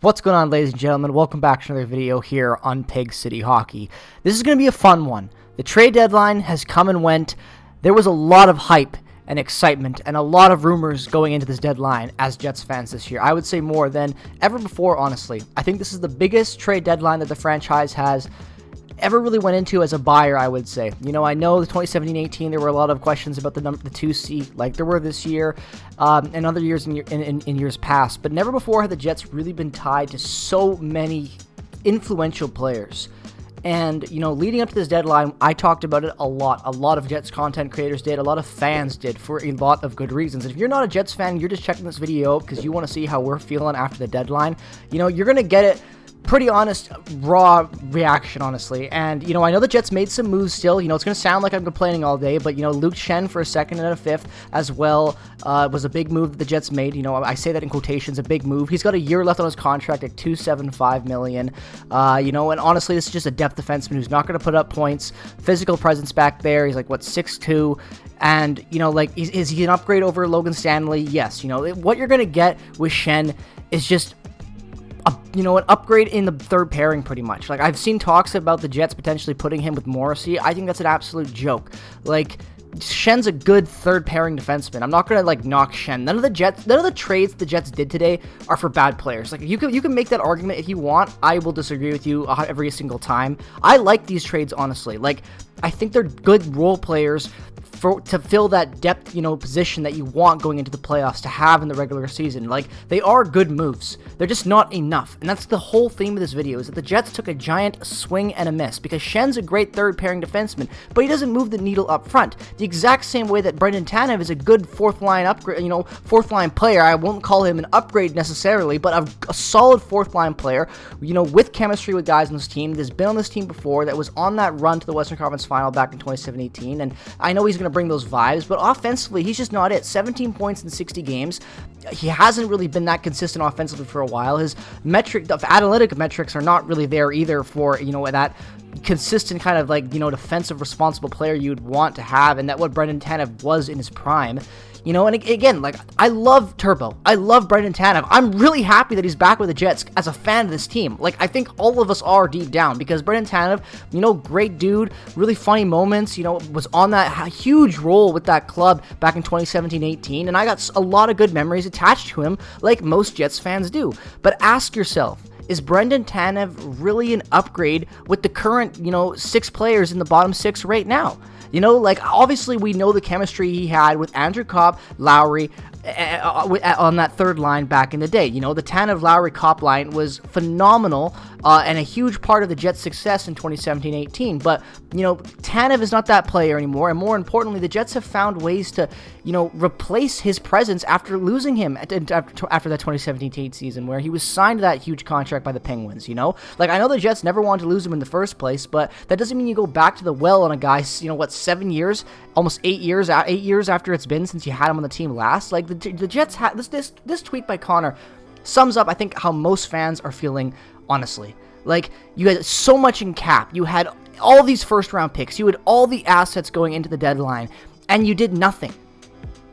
What's going on, ladies and gentlemen? Welcome back to another video here on Pig City Hockey. This is going to be a fun one. The trade deadline has come and went. There was a lot of hype and excitement and a lot of rumors going into this deadline as Jets fans this year. I would say more than ever before, honestly. I think this is the biggest trade deadline that the franchise has ever really went into as a buyer, I would say. You know, I know the 2017-18, there were a lot of questions about the 2C, like there were this year and other years in years past, but never before had the Jets really been tied to so many influential players. And, you know, leading up to this deadline, I talked about it a lot. A lot of Jets content creators did. A lot of fans did for a lot of good reasons. And if you're not a Jets fan, you're just checking this video because you want to see how we're feeling after the deadline, you know, you're going to get it. Pretty honest, raw reaction, honestly. And, you know, I know the Jets made some moves still. You know, it's going to sound like I'm complaining all day, but, you know, Luke Schenn for a second and a fifth as well was a big move that the Jets made. You know, I say that in quotations, a big move. He's got a year left on his contract at $275 million. You know, and honestly, this is just a depth defenseman who's not going to put up points. Physical presence back there. He's like, what, 6'2"? And, you know, like, is he an upgrade over Logan Stanley? Yes. You know, what you're going to get with Schenn is just you know, an upgrade in the third pairing, pretty much. Like, I've seen talks about the Jets potentially putting him with Morrissey. I think that's an absolute joke. Like, Schenn's a good third pairing defenseman. I'm not gonna like knock Schenn. None of the trades the Jets did today are for bad players. Like, you can make that argument if you want. I will disagree with you every single time. I like these trades, honestly. Like, I think they're good role players to fill that depth, you know, position that you want going into the playoffs to have in the regular season. Like, they are good moves. They're just not enough. And that's the whole theme of this video, is that the Jets took a giant swing and a miss, because Schenn's a great third pairing defenseman, but he doesn't move the needle up front. The exact same way that Brendan Tanev is a good fourth line upgrade, you know, fourth line player. I won't call him an upgrade necessarily, but a solid fourth line player, you know, with chemistry with guys on this team. That's been on this team before, that was on that run to the Western Conference Final back in 2017, and I know he's going to bring those vibes, but offensively, he's just not it. 17 points in 60 games. He hasn't really been that consistent offensively for a while. His analytic metrics are not really there either for, you know, that consistent kind of, like, you know, defensive responsible player you'd want to have, and that what Brendan Tanev was in his prime. You know, and again, like, I love Turbo. I love Brendan Tanev. I'm really happy that he's back with the Jets as a fan of this team. Like, I think all of us are deep down, because Brendan Tanev, you know, great dude, really funny moments, you know, was on that huge role with that club back in 2017-18, and I got a lot of good memories attached to him, like most Jets fans do. But ask yourself, is Brendan Tanev really an upgrade with the current, you know, 6 players in the bottom 6 right now? You know, like, obviously we know the chemistry he had with Andrew Copp, Lowry, on that third line back in the day. You know, the Tanev, Lowry, Copp line was phenomenal and a huge part of the Jets' success in 2017-18. But, you know, Tanev is not that player anymore, and more importantly, the Jets have found ways to, you know, replace his presence after losing him after that 2017-18 season, where he was signed to that huge contract by the Penguins, you know? Like, I know the Jets never wanted to lose him in the first place, but that doesn't mean you go back to the well on a guy, you know, what, 7 years, almost 8 years after it's been since you had him on the team last. Like, the Jets had this tweet by Connor sums up, I think, how most fans are feeling, honestly. Like, you had so much in cap, you had all these first round picks, you had all the assets going into the deadline, and you did nothing.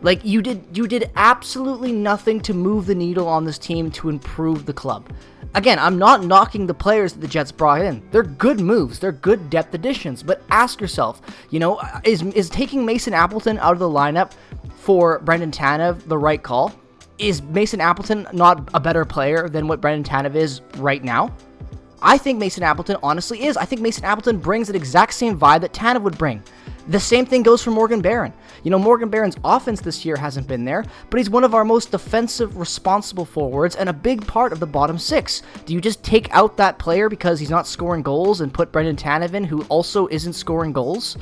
Like, you did absolutely nothing to move the needle on this team to improve the club. Again, I'm not knocking the players that the Jets brought in. They're good moves. They're good depth additions. But ask yourself, you know, is taking Mason Appleton out of the lineup for Brendan Tanev the right call? Is Mason Appleton not a better player than what Brendan Tanev is right now? I think Mason Appleton honestly is. I think Mason Appleton brings the exact same vibe that Tanev would bring. The same thing goes for Morgan Barron. You know, Morgan Barron's offense this year hasn't been there, but he's one of our most defensive, responsible forwards and a big part of the bottom 6. Do you just take out that player because he's not scoring goals and put Brendan Tanev in, who also isn't scoring goals?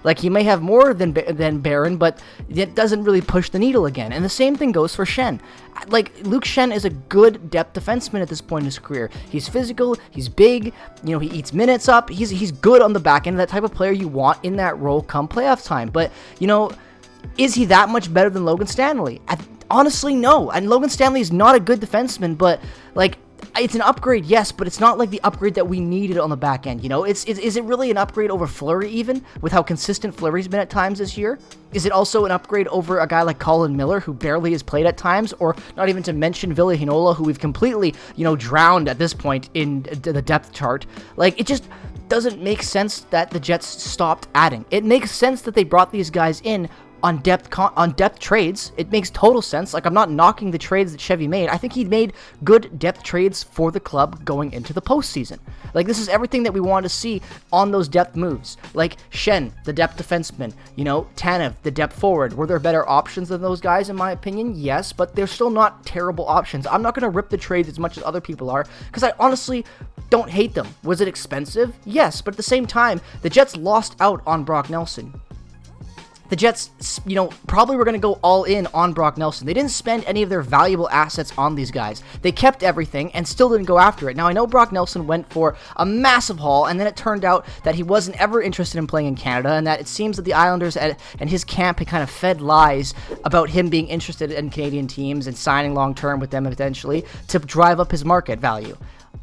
Like, he may have more than Barron, but it doesn't really push the needle again. And the same thing goes for Schenn. Like, Luke Schenn is a good depth defenseman at this point in his career. He's physical, he's big, you know, he eats minutes up, he's good on the back end, that type of player you want in that role come playoff time. But, you know, is he that much better than Logan Stanley? Honestly, no. And Logan Stanley is not a good defenseman, but, like, It's an upgrade, yes, but it's not like the upgrade that we needed on the back end, you know? Is it really an upgrade over Fleury even, with how consistent Fleury's been at times this year? Is it also an upgrade over a guy like Colin Miller, who barely has played at times, or not even to mention Ville Heinola, who we've completely, drowned at this point in the depth chart? Like, it just doesn't make sense that the Jets stopped adding. It makes sense that they brought these guys in on depth trades. It makes total sense. Like, I'm not knocking the trades that Chevy made. I think he made good depth trades for the club going into the postseason. Like, this is everything that we want to see on those depth moves. Like, Shen, the depth defenseman, Tanev, the depth forward. Were there better options than those guys, in my opinion? Yes, but they're still not terrible options. I'm not going to rip the trades as much as other people are, because I honestly don't hate them. Was it expensive? Yes, but at the same time, the Jets lost out on Brock Nelson. The Jets, probably were going to go all in on Brock Nelson. They didn't spend any of their valuable assets on these guys. They kept everything and still didn't go after it. Now, I know Brock Nelson went for a massive haul, and then it turned out that he wasn't ever interested in playing in Canada, and that it seems that the Islanders and his camp had kind of fed lies about him being interested in Canadian teams and signing long-term with them eventually to drive up his market value.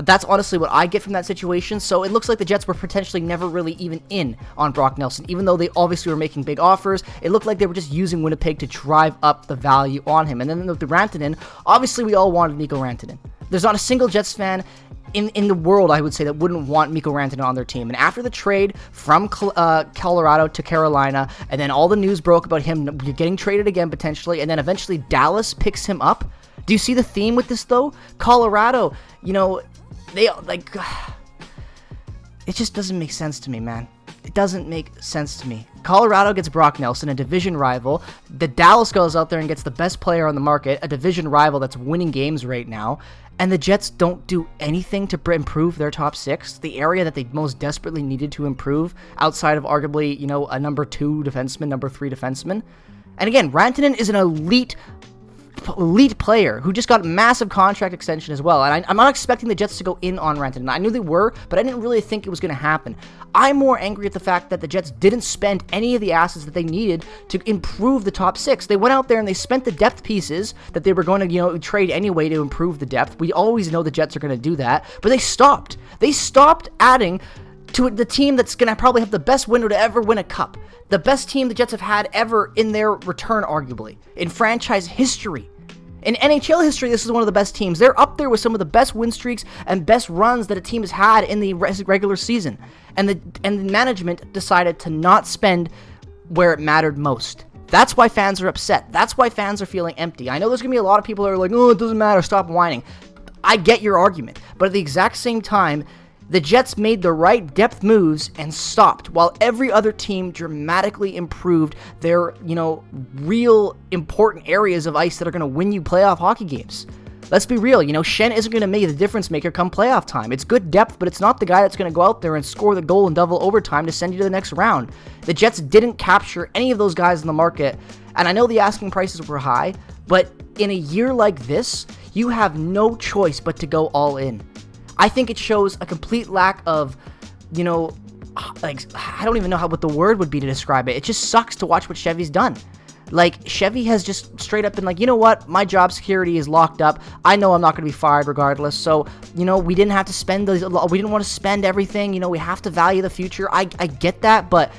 That's honestly what I get from that situation, so it looks like the Jets were potentially never really even in on Brock Nelson. Even though they obviously were making big offers, it looked like they were just using Winnipeg to drive up the value on him. And then with the Rantanen, obviously we all wanted Mikko Rantanen. There's not a single Jets fan in the world, I would say, that wouldn't want Mikko Rantanen on their team. And after the trade from Colorado to Carolina, and then all the news broke about him getting traded again potentially, and then eventually Dallas picks him up. Do you see the theme with this, though? Colorado, they, it just doesn't make sense to me, man. It doesn't make sense to me. Colorado gets Brock Nelson, a division rival. The Dallas goes out there and gets the best player on the market, a division rival that's winning games right now. And the Jets don't do anything to improve their top six, the area that they most desperately needed to improve, outside of arguably, a number 2 defenseman, number 3 defenseman. And again, Rantanen is an elite player who just got a massive contract extension as well, and I'm not expecting the Jets to go in on Rantanen. I knew they were, but I didn't really think it was going to happen. I'm more angry at the fact that the Jets didn't spend any of the assets that they needed to improve the top six. They went out there and they spent the depth pieces that they were going to, trade anyway to improve the depth. We always know the Jets are going to do that, but they stopped. They stopped adding to the team that's going to probably have the best window to ever win a cup. The best team the Jets have had ever in their return, arguably, in franchise history. In NHL history, this is one of the best teams. They're up there with some of the best win streaks and best runs that a team has had in the regular season. And the management decided to not spend where it mattered most. That's why fans are upset. That's why fans are feeling empty. I know there's going to be a lot of people that are like, oh, it doesn't matter, stop whining. I get your argument. But at the exact same time, the Jets made the right depth moves and stopped, while every other team dramatically improved their, real important areas of ice that are going to win you playoff hockey games. Let's be real, Shen isn't going to make the difference maker come playoff time. It's good depth, but it's not the guy that's going to go out there and score the goal in double overtime to send you to the next round. The Jets didn't capture any of those guys in the market, and I know the asking prices were high, but in a year like this, you have no choice but to go all in. I think it shows a complete lack of, I don't even know what the word would be to describe it. It just sucks to watch what Chevy's done. Like, Chevy has just straight up been like, you know what, my job security is locked up. I know I'm not going to be fired regardless. So, we didn't have to spend we didn't want to spend everything. We have to value the future. I get that, but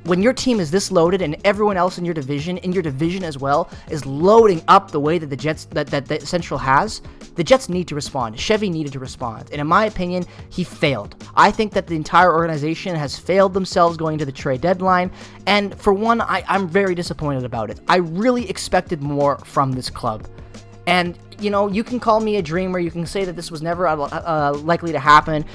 when your team is this loaded and everyone else in your division as well, is loading up the way that the Jets, that Central has, the Jets need to respond. Chevy needed to respond. And in my opinion, he failed. I think that the entire organization has failed themselves going to the trade deadline. And for one, I'm very disappointed about it. I really expected more from this club. And, you can call me a dreamer. You can say that this was never likely to happen.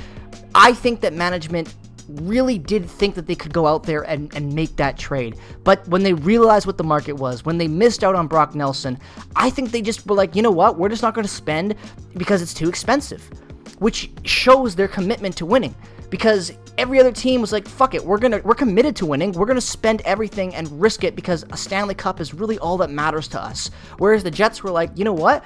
I think that management really did think that they could go out there and make that trade. But when they realized what the market was, when they missed out on Brock Nelson, I think they just were like, you know what, we're just not going to spend because it's too expensive, which shows their commitment to winning. Because every other team was like, fuck it, we're committed to winning, we're going to spend everything and risk it because a Stanley Cup is really all that matters to us. Whereas the Jets were like, you know what,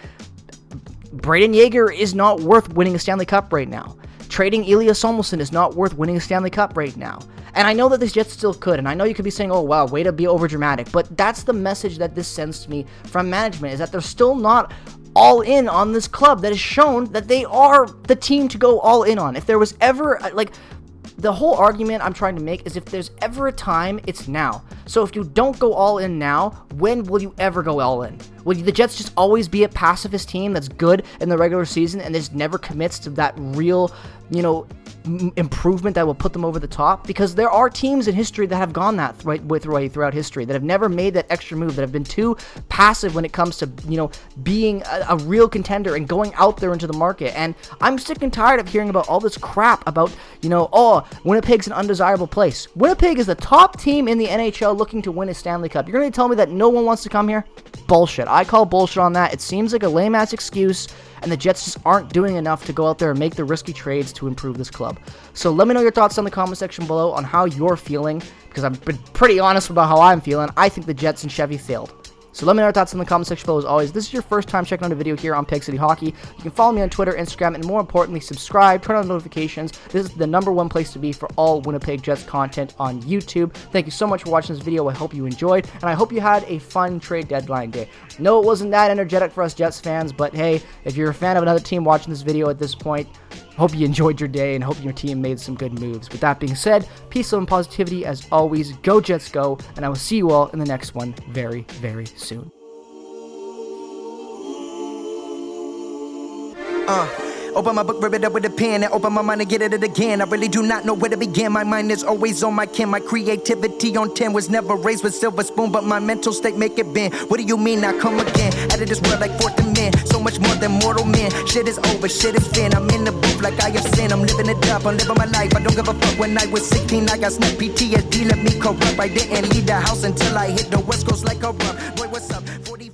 Braden Yeager is not worth winning a Stanley Cup right now. Trading Elias Samuelsson is not worth winning a Stanley Cup right now. And I know that the Jets still could, and I know you could be saying, oh, wow, way to be overdramatic, but that's the message that this sends to me from management, is that they're still not all in on this club that has shown that they are the team to go all in on. If there was ever, the whole argument I'm trying to make is if there's ever a time, it's now. So if you don't go all in now, when will you ever go all in? Will the Jets just always be a pacifist team that's good in the regular season and just never commits to that real, improvement that will put them over the top? Because there are teams in history that have gone that way throughout history, that have never made that extra move, that have been too passive when it comes to, being a real contender and going out there into the market. And I'm sick and tired of hearing about all this crap about, Winnipeg's an undesirable place. Winnipeg is the top team in the NHL looking to win a Stanley Cup. You're going to tell me that no one wants to come here? Bullshit. I call bullshit on that. It seems like a lame-ass excuse, and the Jets just aren't doing enough to go out there and make the risky trades to improve this club. So let me know your thoughts down in the comment section below on how you're feeling, because I've been pretty honest about how I'm feeling. I think the Jets and Chevy failed. So let me know your thoughts in the comment section below. As always, if this is your first time checking out a video here on Peg City Hockey, you can follow me on Twitter, Instagram, and more importantly, subscribe, turn on notifications. This is the #1 place to be for all Winnipeg Jets content on YouTube. Thank you so much for watching this video. I hope you enjoyed, and I hope you had a fun trade deadline day. No, it wasn't that energetic for us Jets fans, but hey, if you're a fan of another team watching this video at this point, hope you enjoyed your day and hope your team made some good moves. With that being said, peace, love, and positivity as always. Go Jets, go, and I will see you all in the next one very, very soon. Open my book, rip it up with a pen, and open my mind and get at it again. I really do not know where to begin. My mind is always on my kin. My creativity on 10 was never raised with silver spoon, but my mental state make it bend. What do you mean I come again? Out of this world like fourth men, so much more than mortal men. Shit is over, shit is fin. I'm in the booth like I have sin. I'm living it up, I'm living my life. I don't give a fuck. When I was 16, I got snap PTSD, let me corrupt. I didn't leave the house until I hit the West Coast like a rub. Boy, what's up? 40